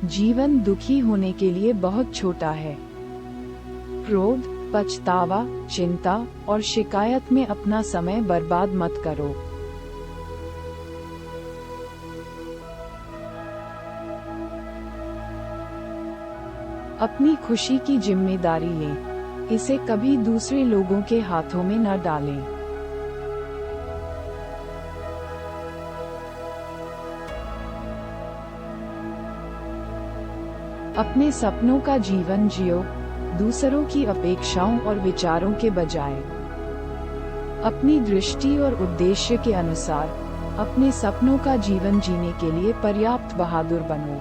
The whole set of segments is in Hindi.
जीवन दुखी होने के लिए बहुत छोटा है। क्रोध, पछतावा, चिंता और शिकायत में अपना समय बर्बाद मत करो। अपनी खुशी की जिम्मेदारी लें। इसे कभी दूसरे लोगों के हाथों में न डालें। अपने सपनों का जीवन जियो, दूसरों की अपेक्षाओं और विचारों के बजाय। अपनी दृष्टि और उद्देश्य के अनुसार अपने सपनों का जीवन जीने के लिए पर्याप्त बहादुर बनो।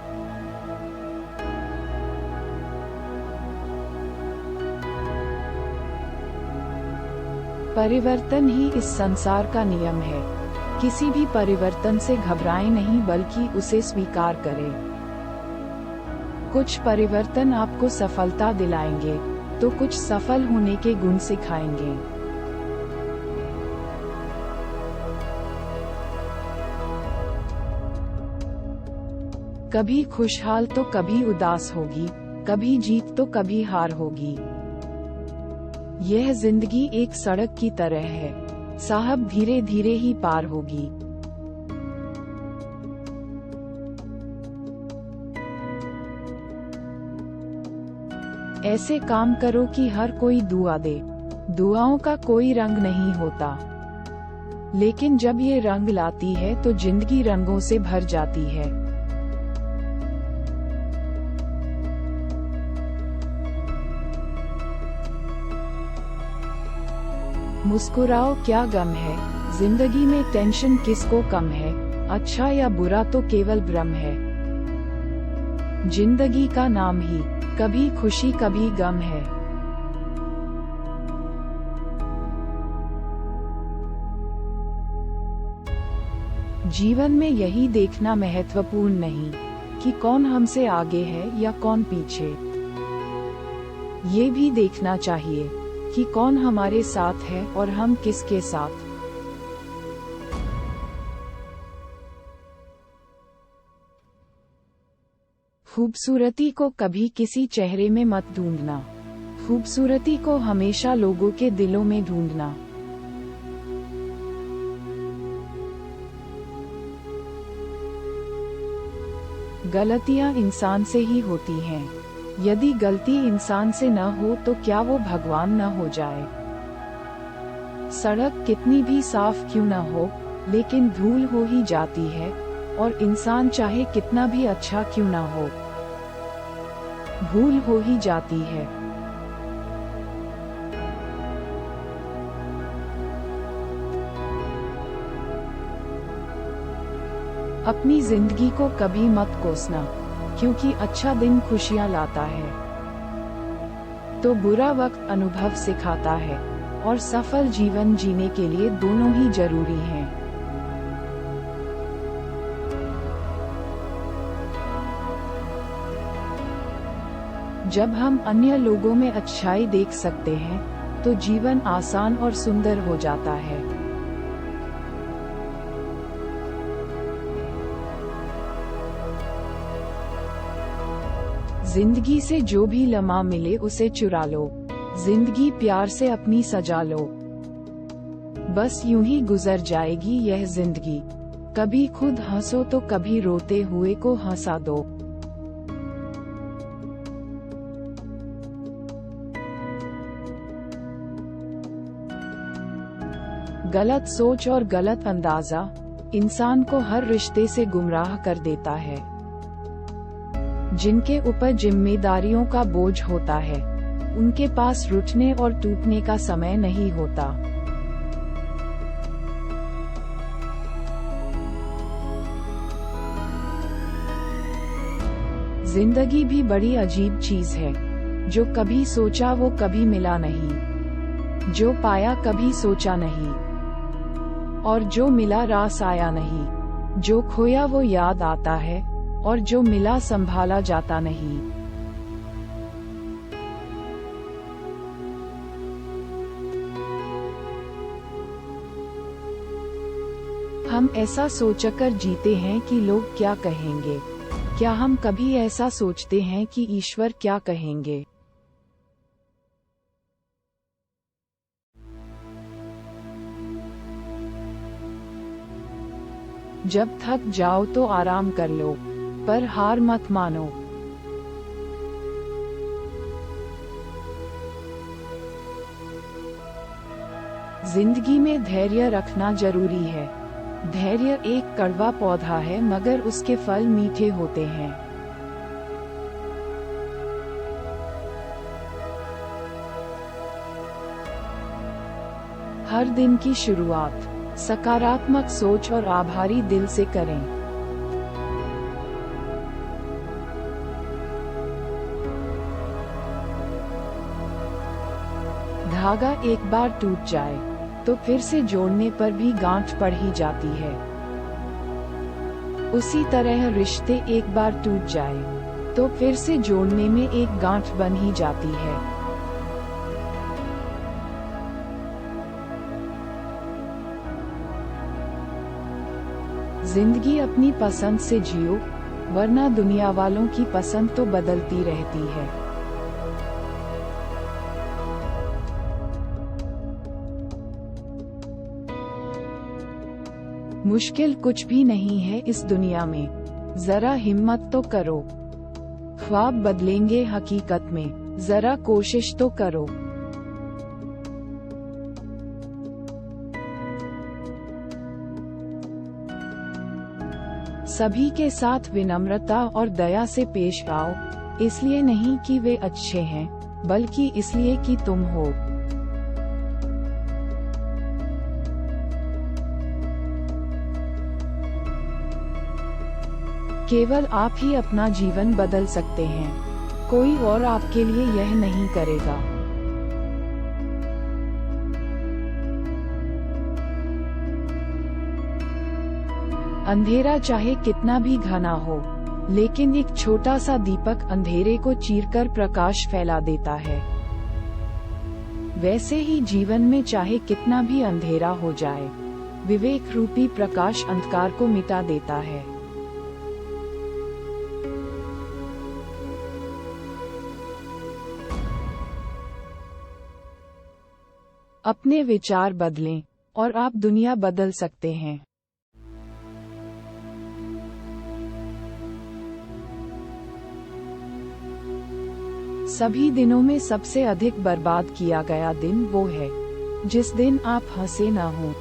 परिवर्तन ही इस संसार का नियम है। किसी भी परिवर्तन से घबराएं नहीं, बल्कि उसे स्वीकार करें। कुछ परिवर्तन आपको सफलता दिलाएंगे, तो कुछ सफल होने के गुण सिखाएंगे। कभी खुशहाल तो कभी उदास होगी, कभी जीत तो कभी हार होगी। यह जिंदगी एक सड़क की तरह है, साहब धीरे धीरे ही पार होगी। ऐसे काम करो कि हर कोई दुआ दे। दुआओं का कोई रंग नहीं होता, लेकिन जब ये रंग लाती है तो जिंदगी रंगों से भर जाती है। मुस्कुराओ, क्या गम है। जिंदगी में टेंशन किसको कम है। अच्छा या बुरा तो केवल भ्रम है। जिंदगी का नाम ही कभी खुशी कभी गम है। जीवन में यही देखना महत्वपूर्ण नहीं कि कौन हमसे आगे है या कौन पीछे। ये भी देखना चाहिए कि कौन हमारे साथ है और हम किसके साथ। खूबसूरती को कभी किसी चेहरे में मत ढूंढना। खूबसूरती को हमेशा लोगों के दिलों में ढूंढना। गलतियां इंसान से ही होती हैं। यदि गलती इंसान से न हो तो क्या वो भगवान न हो जाए। सड़क कितनी भी साफ क्यों न हो, लेकिन धूल हो ही जाती है, और इंसान चाहे कितना भी अच्छा क्यों न हो, भूल हो ही जाती है। अपनी जिंदगी को कभी मत कोसना, क्योंकि अच्छा दिन खुशियां लाता है, तो बुरा वक्त अनुभव सिखाता है, और सफल जीवन जीने के लिए दोनों ही जरूरी हैं। जब हम अन्य लोगों में अच्छाई देख सकते हैं, तो जीवन आसान और सुंदर हो जाता है। जिंदगी से जो भी लम्हा मिले उसे चुरा लो। जिंदगी प्यार से अपनी सजा लो। बस यूं ही गुजर जाएगी यह जिंदगी। कभी खुद हंसो तो कभी रोते हुए को हंसा दो। गलत सोच और गलत अंदाजा इंसान को हर रिश्ते से गुमराह कर देता है। जिनके ऊपर जिम्मेदारियों का बोझ होता है, उनके पास रुठने और टूटने का समय नहीं होता। जिंदगी भी बड़ी अजीब चीज है। जो कभी सोचा वो कभी मिला नहीं, जो पाया कभी सोचा नहीं, और जो मिला रास आया नहीं। जो खोया वो याद आता है, और जो मिला संभाला जाता नहीं। हम ऐसा सोचकर जीते हैं कि लोग क्या कहेंगे, क्या हम कभी ऐसा सोचते हैं कि ईश्वर क्या कहेंगे? जब थक जाओ तो आराम कर लो, पर हार मत मानो। जिंदगी में धैर्य रखना जरूरी है। धैर्य एक कड़वा पौधा है, मगर उसके फल मीठे होते हैं। हर दिन की शुरुआत सकारात्मक सोच और आभारी दिल से करें। धागा एक बार टूट जाए तो फिर से जोड़ने पर भी गांठ पड़ ही जाती है। उसी तरह रिश्ते एक बार टूट जाए तो फिर से जोड़ने में एक गांठ बन ही जाती है। जिंदगी अपनी पसंद से जियो, वरना दुनिया वालों की पसंद तो बदलती रहती है। मुश्किल कुछ भी नहीं है इस दुनिया में, जरा हिम्मत तो करो। ख्वाब बदलेंगे हकीकत में, जरा कोशिश तो करो। सभी के साथ विनम्रता और दया से पेश आओ, इसलिए नहीं कि वे अच्छे हैं, बल्कि इसलिए कि तुम हो। केवल आप ही अपना जीवन बदल सकते हैं, कोई और आपके लिए यह नहीं करेगा। अंधेरा चाहे कितना भी घना हो, लेकिन एक छोटा सा दीपक अंधेरे को चीरकर प्रकाश फैला देता है। वैसे ही जीवन में चाहे कितना भी अंधेरा हो जाए, विवेक रूपी प्रकाश अंधकार को मिटा देता है। अपने विचार बदलें और आप दुनिया बदल सकते हैं। सभी दिनों में सबसे अधिक बर्बाद किया गया दिन वो है जिस दिन आप हंसे न हों।